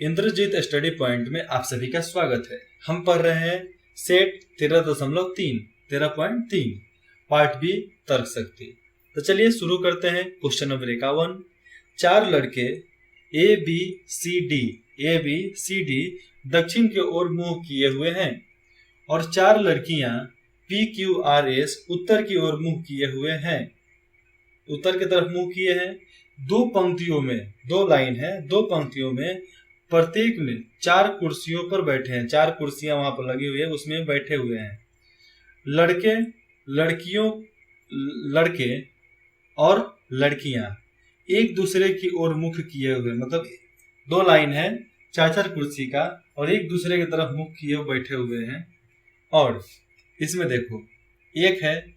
Indrajit study point में आप सभी का स्वागत है। हम पढ़ रहे हैं सेट 13.3 पार्ट बी तर्क शक्ति। तो चलिए शुरू करते हैं। Question number 51। 4 लड़के ए बी सी डी दक्षिण की ओर मुंह किए हुए हैं और 4 लड़कियां पी क्यू आर एस उत्तर की ओर मुंह किए हुए हैं, उत्तर की तरफ मुंह किए हैं। दो पंक्तियों में, दो लाइन है, दो पंक्तियों में प्रत्येक में 4 कुर्सियों पर बैठे हैं। 4 कुर्सियां वहां पर लगी हुई है, उसमें बैठे हुए हैं। लड़के और लड़कियां एक दूसरे की ओर मुख किए हुए, मतलब 2 लाइन है, 4 कुर्सी का, और एक दूसरे की तरफ मुख किए हुए बैठे हुए हैं। और इसमें देखो एक है,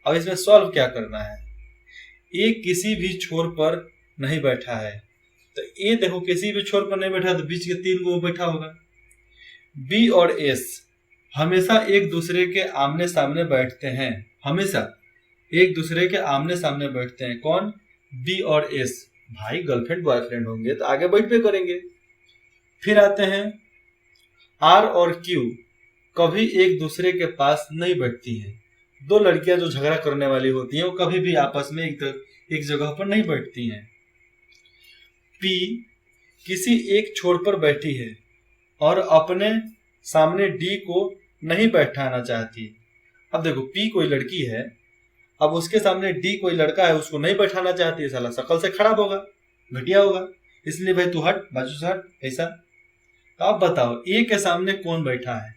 अब इसमें सॉल्व क्या करना है। एक किसी भी छोर पर नहीं बैठा है, तो ए देखो किसी भी छोर पर नहीं बैठा, तो बीच के 3 को बैठा होगा। बी और एस हमेशा एक दूसरे के आमने सामने बैठते हैं, हमेशा एक दूसरे के आमने सामने बैठते हैं। कौन? बी और एस। भाई गर्लफ्रेंड बॉयफ्रेंड होंगे तो आगे बैठ पे करेंगे। फिर आते हैं आर और क्यू कभी एक दूसरे के पास नहीं बैठती हैं। 2 लड़कियां जो झगड़ा करने वाली होती हैं वो कभी भी आपस में एक जगह पर नहीं बैठती हैं। पी किसी एक छोर पर बैठी है और अपने सामने डी को नहीं बैठाना चाहती। अब देखो पी कोई लड़की है, अब उसके सामने डी कोई लड़का है, उसको नहीं बैठाना चाहती है। साला शकल से खराब होगा, घटिया होगा, इसलिए भाई तू हट, बाजू से हट, ऐसा। तो आप बताओ ए के सामने कौन बैठा है?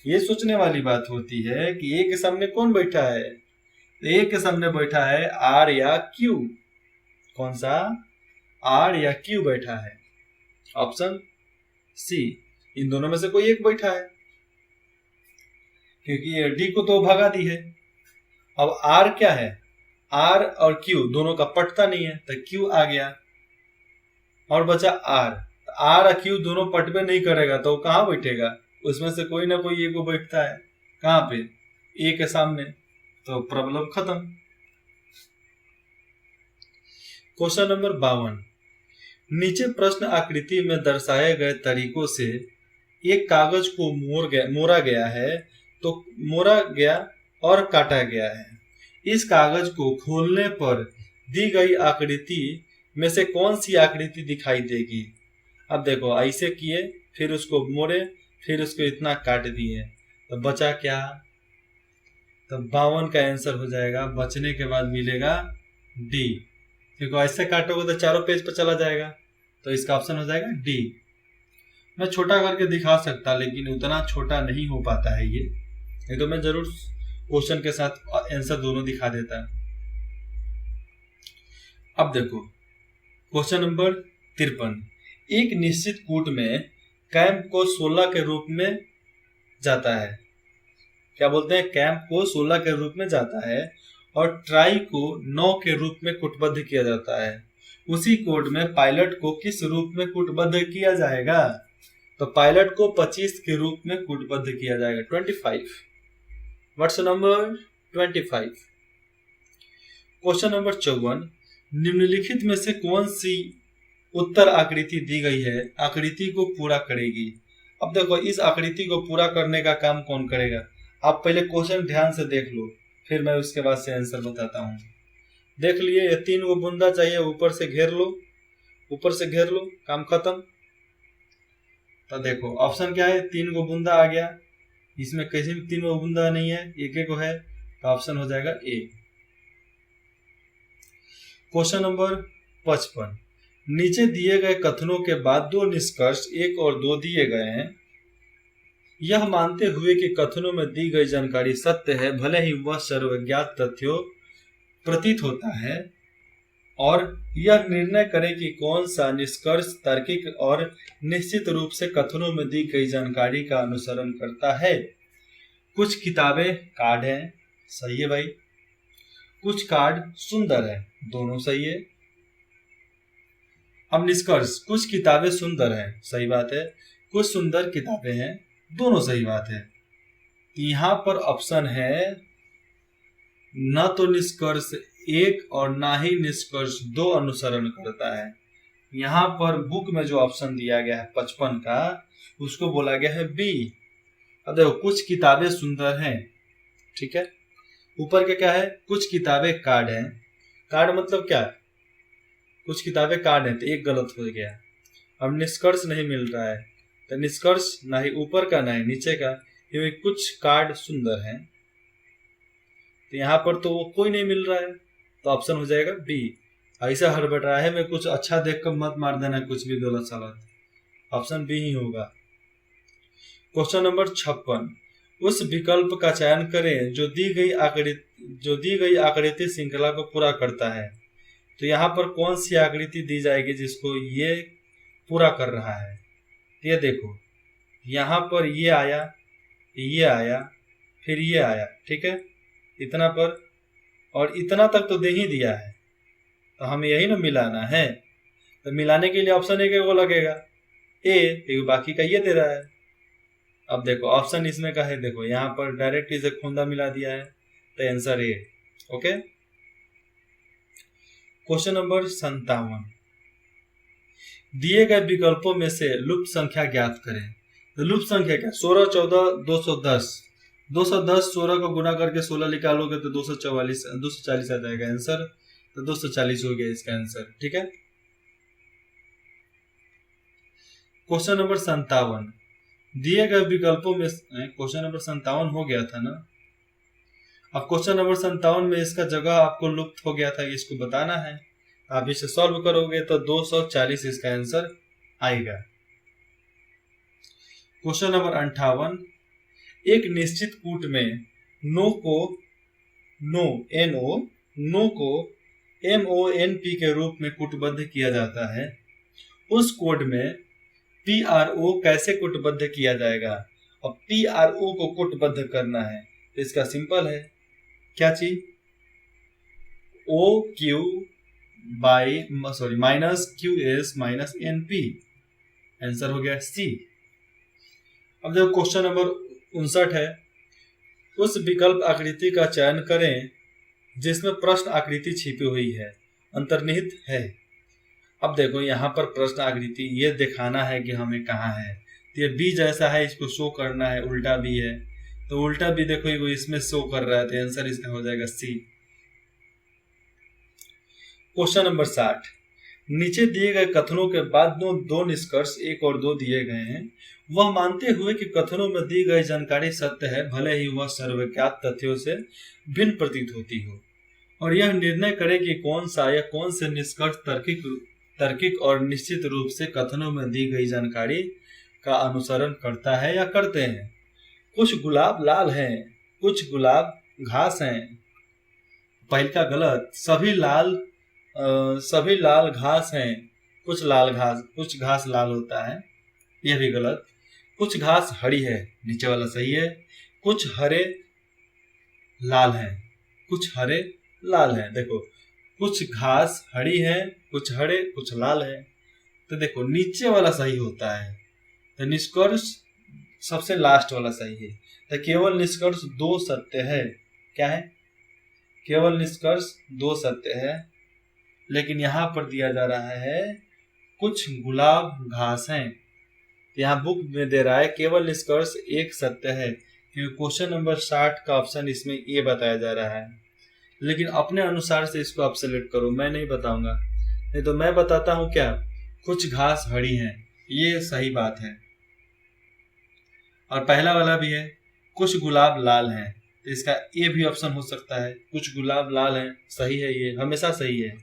ये सोचने वाली बात होती है कि ए के सामने कौन बैठा है। ए के सामने बैठा है आर या क्यू। कौन सा? आर या क्यू बैठा है। ऑप्शन सी, इन दोनों में से कोई एक बैठा है, क्योंकि डी को तो भगा दी है। अब आर क्या है? आर और क्यू दोनों का पटता नहीं है, तो क्यू आ गया और बचा आर। आर और क्यू दोनों पटबे नहीं करेगा तो कहां बैठेगा? उसमें से कोई ना कोई एक को बैठता है। कहां पे? ए के सामने। तो प्रॉब्लम खत्म। Question number 52। नीचे प्रश्न आकृति में दर्शाए गए तरीकों से एक कागज को मोड़ा गया है, तो मोड़ा गया और काटा गया है। इस कागज को खोलने पर दी गई आकृति में से कौन सी आकृति दिखाई देगी? अब देखो ऐसे किए, फिर उसको मोड़े, फिर उसको इतना काट दिए, तो बचा क्या? तो 52 का आंसर हो जाएगा। बचने के बाद मिलेगा डी, क्योंकि ऐसे काटोगे तो चारों पेज पर चला जाएगा, तो इसका ऑप्शन हो जाएगा डी। मैं छोटा करके दिखा सकता, लेकिन उतना छोटा नहीं हो पाता है ये तो मैं जरूर क्वेश्चन के साथ आंसर दोनों दिखा देता। अब देखो क्वेश्चन नंबर 53। एक निश्चित कूट में कैंप को 16 के रूप में जाता है। क्या बोलते हैं? कैंप को 16 के रूप में जाता है और ट्राई को 9 के रूप में कूटबद्ध किया जाता है। उसी कोड में पायलट को किस रूप में कूटबद्ध किया जाएगा? तो पायलट को 25 के रूप में कूटबद्ध किया जाएगा। 25। What's number? 25। Question number 54। निम्नलिखित में से कौन सी उत्तर आकृति दी गई है आकृति को पूरा करेगी? अब देखो इस आकृति को पूरा करने का काम कौन करेगा? आप पहले क्वेश्चन ध्यान से देख लो, फिर मैं उसके बाद से आंसर बताता हूँ। देख लिए, ये 3 को बूंदा चाहिए, ऊपर से घेर लो, ऊपर से घेर लो, काम खत्म। तो देखो ऑप्शन क्या है? 3 को बूंदा आ गया, इसमें किसी में 3 को बूंदा नहीं है, एक को है, तो ऑप्शन हो जाएगा ए। Question number 55। नीचे दिए गए कथनों के बाद 2 निष्कर्ष 1 और 2 दिए गए हैं। यह मानते हुए कि कथनों में दी गई जानकारी सत्य है, भले ही वह सर्वज्ञात तथ्यों प्रतीत होता है, और यह निर्णय करें कि कौन सा निष्कर्ष तार्किक और निश्चित रूप से कथनों में दी गई जानकारी का अनुसरण करता है। कुछ किताबें कार्ड हैं, सही है भाई। कुछ कार्ड सुंदर है, दोनों सही है। अब निष्कर्ष, कुछ किताबें सुंदर हैं, सही बात है। कुछ सुंदर किताबें हैं, दोनों सही बात है। यहां पर ऑप्शन है न तो निष्कर्ष 1 और ना ही निष्कर्ष 2 अनुसरण करता है, यहाँ पर बुक में जो ऑप्शन दिया गया है 55 का, उसको बोला गया है बी। अब देखो कुछ किताबें सुंदर हैं, ठीक है, ऊपर क्या क्या है, कुछ किताबें कार्ड हैं। कार्ड मतलब क्या, कुछ किताबें कार्ड हैं, तो एक गलत हो गया। अब निष्कर्ष नहीं मिल रहा है, तो निष्कर्ष ना ही ऊपर का ना ही नीचे का, क्योंकि कुछ कार्ड सुंदर हैं, तो यहाँ पर तो वो कोई नहीं मिल रहा है, तो ऑप्शन हो जाएगा बी। ऐसा हड़बड़ा है में कुछ अच्छा देख कर मत मार देना कुछ भी गलत सलत, ऑप्शन बी ही होगा। क्वेश्चन नंबर 56, उस विकल्प का चयन करें जो दी गई आकृति श्रृंखला को पूरा करता है। तो यहाँ पर कौन सी आकृति दी जाएगी जिसको ये पूरा कर रहा है। ये देखो यहाँ पर ये आया फिर ये आया, ठीक है, इतना पर, और इतना तक तो दे ही दिया है, तो हमें यही ना मिलाना है। तो मिलाने के लिए ऑप्शन ए को लगेगा ए, बाकी का ये दे रहा है। अब देखो ऑप्शन इसमें का है, देखो यहाँ पर डायरेक्ट इसे खूंदा मिला दिया है, तो answer A. Okay, question number 57, दिए गए विकल्पों में से लुप्त संख्या ज्ञात करें। तो लुप्त संख्या क्या, 16, 14, 210। 210 16 को गुना करके 16 निकालोगे तो 240 आ जाएगा आंसर, तो 240 हो गया इसका आंसर, ठीक है। क्वेश्चन नंबर 57, दिए गए विकल्पों में, क्वेश्चन नंबर 57 हो गया था ना। अब क्वेश्चन नंबर 57 में इसका जगह आपको लुप्त हो गया था, इसको बताना है। आप इसे सॉल्व करोगे तो 240 इसका आंसर आएगा। क्वेश्चन नंबर 58, एक निश्चित कूट में नो को MONP के रूप में कूटबद्ध किया जाता है। उस कोड में PRO कैसे कूटबद्ध किया जाएगा। अब PRO को कूटबद्ध करना है तो इसका सिंपल है, क्या चीज, OQ minus QS minus NP, answer हो गया सी। अब देखो क्वेश्चन नंबर 59 है, उस विकल्प आकृति का चयन करें जिसमें प्रश्न आकृति छिपी हुई है, अंतर्निहित है। अब देखो यहाँ पर प्रश्न आकृति ये दिखाना है कि हमें कहाँ है, तो ये बी जैसा है, इसको शो करना है, उल्टा भी है, तो उल्टा भी देखो ये इसमें शो कर रहा है, तो आंसर इसका हो जाएगा सी। क्वेश्चन नंबर 60, नीचे दिए गए कथनों के बाद दो निष्कर्ष 1 और 2 दिए गए हैं। वह मानते हुए कि कथनों में दी गई जानकारी सत्य है, भले ही वह सर्वज्ञात तथ्यों से भिन्न प्रतीत होती हो, और यह निर्णय करे कि कौन सा या कौन से निष्कर्ष तार्किक और निश्चित रूप से कथनों में दी गई जानकारी का अनुसरण करता है या करते हैं। कुछ गुलाब लाल हैं, कुछ गुलाब घास हैं। पहल का गलत, सभी लाल घास हैं, कुछ घास लाल होता है, यह भी गलत। कुछ घास हरी है, नीचे वाला सही है। कुछ हरे लाल हैं, देखो कुछ घास हरी है, कुछ हरे कुछ लाल है, तो देखो नीचे वाला सही होता है, तो निष्कर्ष सबसे लास्ट वाला सही है। तो केवल निष्कर्ष 2 सत्य है, क्या है, केवल निष्कर्ष 2 सत्य है, लेकिन यहाँ पर दिया जा रहा है कुछ गुलाब घास हैं, यहाँ बुक में दे रहा है केवल निष्कर्ष 1 सत्य है, क्योंकि क्वेश्चन नंबर 60 का ऑप्शन इसमें ये बताया जा रहा है। लेकिन अपने अनुसार से इसको आप सेलेक्ट करो, मैं नहीं बताऊंगा, नहीं तो मैं बताता हूँ क्या, कुछ घास हरी हैं, ये सही बात है। और पहला वाला भी है, कुछ गुलाब लाल हैं, तो इसका ये भी ऑप्शन हो सकता है, कुछ गुलाब लाल हैं, सही है, ये हमेशा सही है।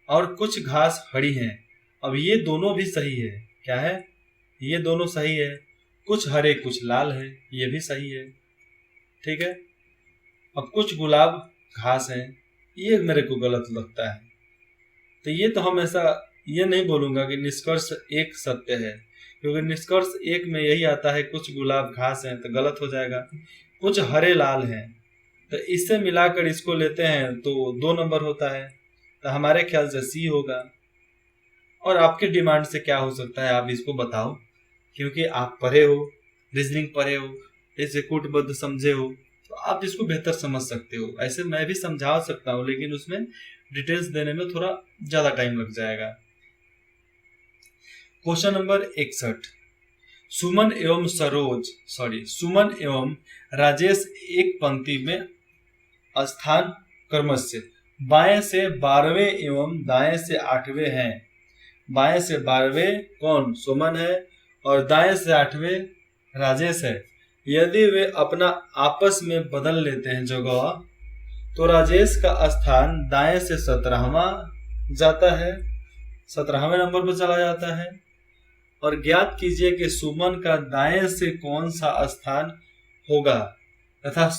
और कुछ घास हरी हैं, अब ये दोनों भी सही है, क्या है, ये दोनों सही है। कुछ हरे कुछ लाल है, ये भी सही है, ठीक है। अब कुछ गुलाब घास हैं, ये मेरे को गलत लगता है, तो ये तो हमेशा ये नहीं बोलूंगा कि निष्कर्ष 1 सत्य है, क्योंकि निष्कर्ष 1 में यही आता है कुछ गुलाब घास हैं, तो गलत हो जाएगा। कुछ हरे लाल हैं, तो इससे मिलाकर इसको लेते हैं तो 2 नंबर होता है, तो हमारे ख्याल से सी होगा। और आपके डिमांड से क्या हो सकता है आप इसको बताओ, क्योंकि आप पढ़े हो, रीजनिंग पढ़े हो, इसे कूटबद्ध समझे हो, तो आप इसको बेहतर समझ सकते हो। ऐसे मैं भी समझा सकता हूँ, लेकिन उसमें डिटेल्स देने में थोड़ा ज़्यादा टाइम लग जाएगा। क्वेश्चन नंबर 61, सुमन एवं राजेश एक पंक्ति में स्थान क्रमशः बाएं से 12वें एवं दाएं से 8वें हैं। बाएं से 12वें कौन? सुमन है, और दाएं से 8वें राजेश है। यदि वे अपना आपस में बदल लेते हैं जगह, तो राजेश का स्थान दाएं से 17वां जाता है, 17वें नंबर पर चला जाता है। और ज्ञात कीजिए कि सुमन का दाएं से कौन सा स्थान होगा तथा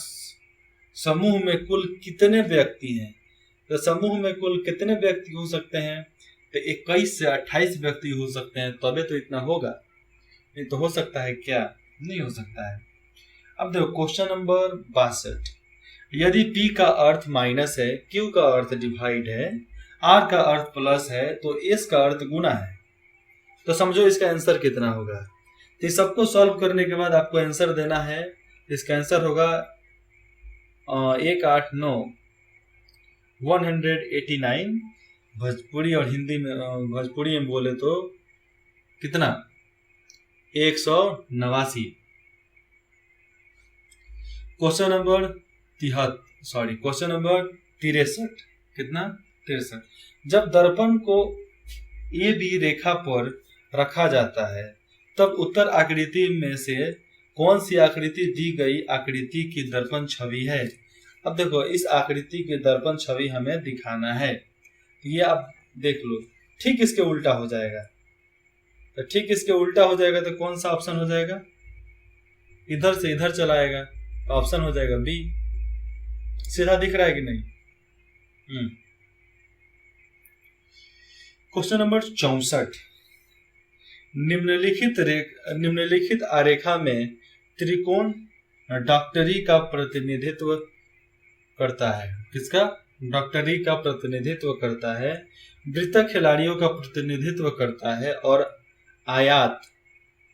समूह में कुल कितने व्यक्ति हैं। तो समूह में कुल कितने व्यक्ति हो सकते हैं? तो 21 से 28 व्यक्ति हो सकते हैं, तबे तो इतना होगा, नहीं तो हो सकता है क्या? नहीं हो सकता है। अब देखो क्वेश्चन नंबर 62, यदि P का अर्थ माइनस है, Q का अर्थ डिवाइड है, R का अर्थ प्लस है, तो S का अर्थ गुना है, तो समझो इसका आंसर कितना होगा। तो इस सबको सॉल्व करने के बाद आपको आंसर देना है। इसका आंसर होगा 189। भोजपुरी और हिंदी में, भोजपुरी में बोले तो कितना? 189। क्वेश्चन नंबर 63, कितना? 63। जब दर्पण को ए बी रेखा पर रखा जाता है, तब उत्तर आकृति में से कौन सी आकृति दी गई आकृति की दर्पण छवि है? अब देखो इस आकृति की दर्पण छवि हमें दिखाना है, ये आप देख लो। ठीक इसके उल्टा हो जाएगा, तो ठीक इसके उल्टा हो जाएगा तो कौन सा ऑप्शन हो जाएगा? इधर से इधर चला आएगा, तो ऑप्शन हो जाएगा बी। सीधा दिख रहा है कि नहीं? क्वेश्चन नंबर 64, निम्नलिखित आरेखा में त्रिकोण डॉक्टरी का प्रतिनिधित्व करता है। किसका? डॉक्टरी का प्रतिनिधित्व करता है, वृत्त खिलाड़ियों का प्रतिनिधित्व करता है, और आयात,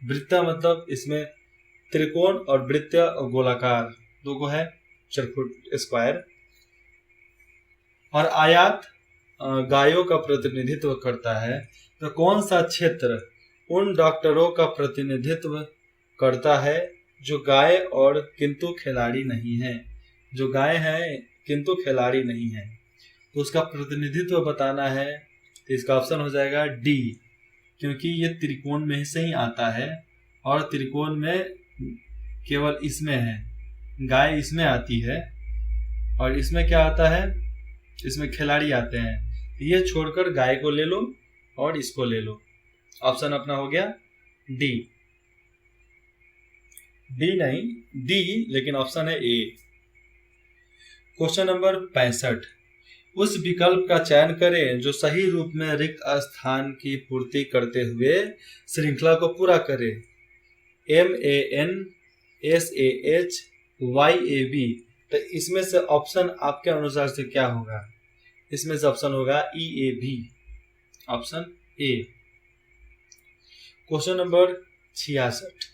वृत्त मतलब इसमें त्रिकोण और वृत्त और गोलाकार दो को है, चरखुट स्क्वायर, और आयात गायों का प्रतिनिधित्व करता है। तो कौन सा क्षेत्र उन डॉक्टरों का प्रतिनिधित्व करता है जो गाय और किंतु खिलाड़ी नहीं है? जो गाय है किंतु खिलाड़ी नहीं है, तो उसका प्रतिनिधित्व बताना है। तो इसका ऑप्शन हो जाएगा डी, क्योंकि ये त्रिकोण में से ही आता है, और त्रिकोण में केवल इसमें है, गाय इसमें आती है, और इसमें क्या आता है? इसमें खिलाड़ी आते हैं। ये छोड़कर गाय को ले लो और इसको ले लो। ऑप्शन अपना हो गया डी। डी नहीं, डी, लेकिन ऑप्शन है ए। क्वेश्चन नंबर 65, उस विकल्प का चयन करें जो सही रूप में रिक्त स्थान की पूर्ति करते हुए श्रृंखला को पूरा करे। MANSAHYAB, तो इसमें से ऑप्शन आपके अनुसार से क्या होगा? इसमें से ऑप्शन होगा EAB, option A. Question number 66,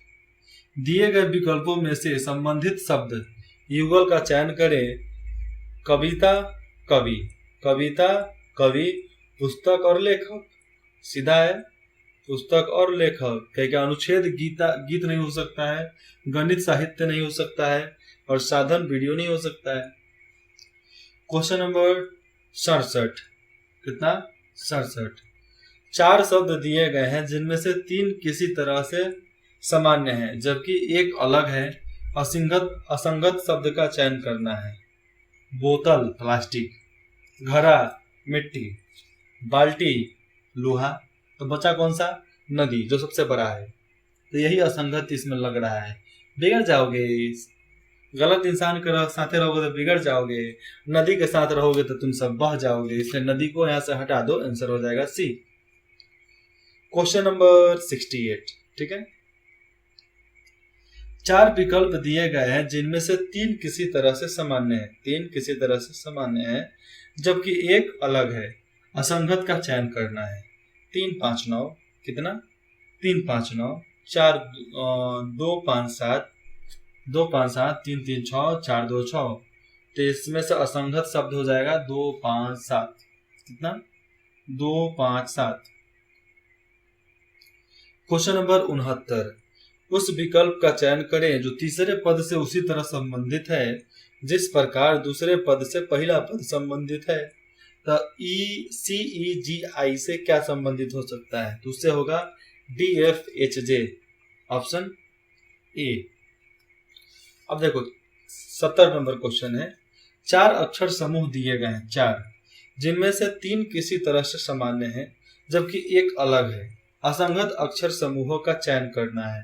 दिए गए विकल्पों में से संबंधित शब्द युगल का चयन करें। कविता, कवि, कविता, कवि, पुस्तक और लेखक। सीधा है, पुस्तक और लेखक। क्या अनुच्छेद गीत नहीं हो सकता है, गणित साहित्य नहीं हो सकता है, और साधन वीडियो नहीं हो सकता है। क्वेश्चन नंबर 67, कितना? 67। 4 शब्द दिए गए हैं जिनमें से 3 किसी तरह से सामान्य है जबकि एक अलग है। असंगत शब्द का चयन करना है। बोतल प्लास्टिक, घड़ा मिट्टी, बाल्टी लोहा, तो बचा कौन सा? नदी, जो सबसे बड़ा है। तो यही असंगत इसमें लग रहा है। बिगड़ जाओगे, गलत इंसान के साथ रहोगे तो बिगड़ जाओगे, नदी के साथ रहोगे तो तुम सब बह जाओगे, इसलिए नदी को यहां से हटा दो, आंसर हो जाएगा सी। क्वेश्चन नंबर 68, ठीक है। 4 विकल्प दिए गए हैं जिनमें से 3 किसी तरह से सामान्य है, 3 किसी तरह से सामान्य है जबकि एक अलग है। असंगत का चयन करना है। 3 5 9, कितना? 3 5 9, 4 2 5 7, 2 5 7, 3 3 6, 4 2 6। तो इसमें से असंगत शब्द हो जाएगा 2 5 7, कितना? 2 5 7। क्वेश्चन नंबर 69, उस विकल्प का चयन करें जो तीसरे पद से उसी तरह संबंधित है जिस प्रकार दूसरे पद से पहला पद संबंधित है। तो CEGI से क्या संबंधित हो सकता है? तो उससे होगा DFHJ, ऑप्शन ए। अब देखो 70 नंबर क्वेश्चन है, 4 अक्षर समूह दिए गए हैं, 4, जिनमें से 3 किसी तरह से सामान्य है जबकि एक अलग है। असंगत अक्षर समूहों का चयन करना है।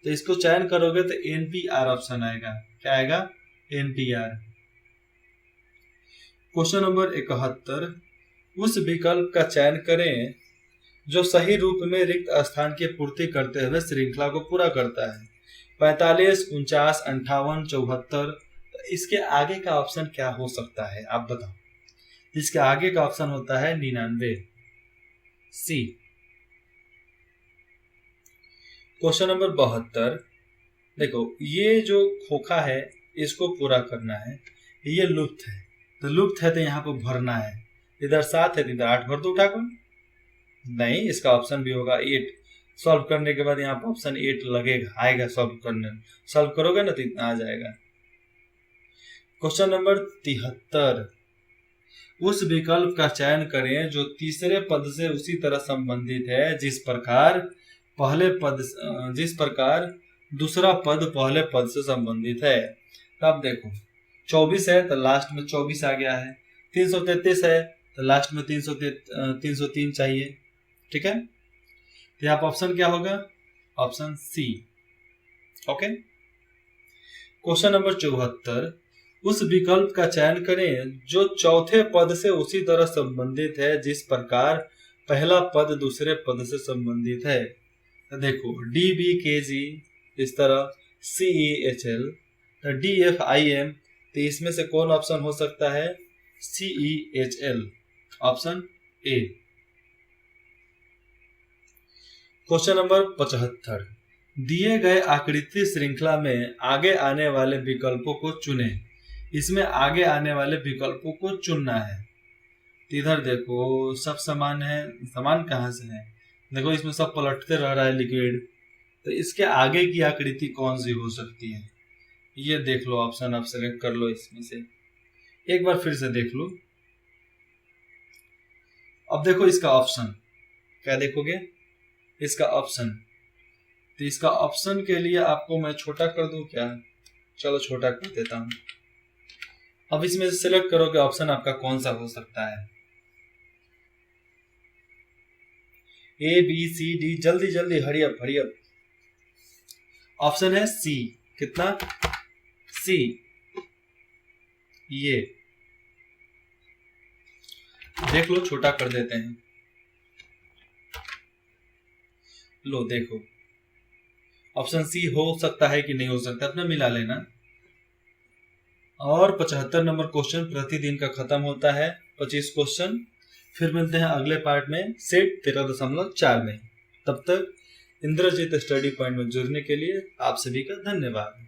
तो इसको चयन करोगे तो NPR ऑप्शन आएगा। क्या आएगा? NPR। क्वेश्चन नंबर 71, उस विकल्प का चयन करें जो सही रूप में रिक्त स्थान की पूर्ति करते हुए श्रृंखला को पूरा करता है। 45, 49, 58, 74। इसके आगे का ऑप्शन क्या हो सकता है, आप बताओ। इसके आगे का ऑप्शन होता है 99, सी। क्वेश्चन नंबर 72, देखो ये जो खोखा है इसको पूरा करना है, ये लुप्त है, तो लुप्त है तो यहाँ पे भरना है। इधर 7 है तो इधर 8 भर दो उठाकर। नहीं, इसका ऑप्शन भी होगा 8। सॉल्व करने के बाद यहाँ पर ऑप्शन 8 लगेगा, आएगा सॉल्व करने। सॉल्व करोगे ना तो इतना आ जाएगा। क्वेश्चन नंबर 73, उस विकल्प का चयन करें जो तीसरे पद से उसी तरह संबंधित है जिस प्रकार दूसरा पद पहले पद से संबंधित है। अब देखो 24 है तो लास्ट में 24 आ गया है, 333 है तो लास्ट में 303 चाहिए। ठीक है, तो यहाँ पर ऑप्शन क्या होगा? Option C. Okay. Question number 74, उस विकल्प का चयन करें जो चौथे पद से उसी तरह संबंधित है जिस प्रकार पहला पद दूसरे पद से संबंधित है। तो देखो DBKG इस तरह, CEHL, DFIM, तो इसमें से कौन ऑप्शन हो सकता है? CEHL, option A. Question number 75, दिए गए आकृति श्रृंखला में आगे आने वाले विकल्पों को चुनें। इसमें आगे आने वाले विकल्पों को चुनना है। इधर देखो सब समान है, समान कहाँ से है? देखो इसमें सब पलटते रह रहा है लिक्विड, तो इसके आगे की आकृति कौन सी हो सकती है? ये देख लो, ऑप्शन आप सेलेक्ट कर लो इसमें से, एक बार फिर से देख लो। अब देखो इसका ऑप्शन क्या देखोगे? इसका ऑप्शन, तो इसका ऑप्शन के लिए आपको मैं छोटा कर दूं क्या? चलो छोटा कर देता हूं। अब इसमें से सिलेक्ट करो कि ऑप्शन आपका कौन सा हो सकता है। ABCD, जल्दी जल्दी, hurry up hurry up. Option है सी। कितना? सी। ये देख लो, छोटा कर देते हैं। लो देखो, ऑप्शन सी हो सकता है कि नहीं हो सकता, अपना मिला लेना। और 75 नंबर क्वेश्चन प्रतिदिन का खत्म होता है। 25 क्वेश्चन फिर मिलते हैं अगले पार्ट में, सेट 13.4 में। तब तक इंद्रजीत स्टडी पॉइंट में जुड़ने के लिए आप सभी का धन्यवाद।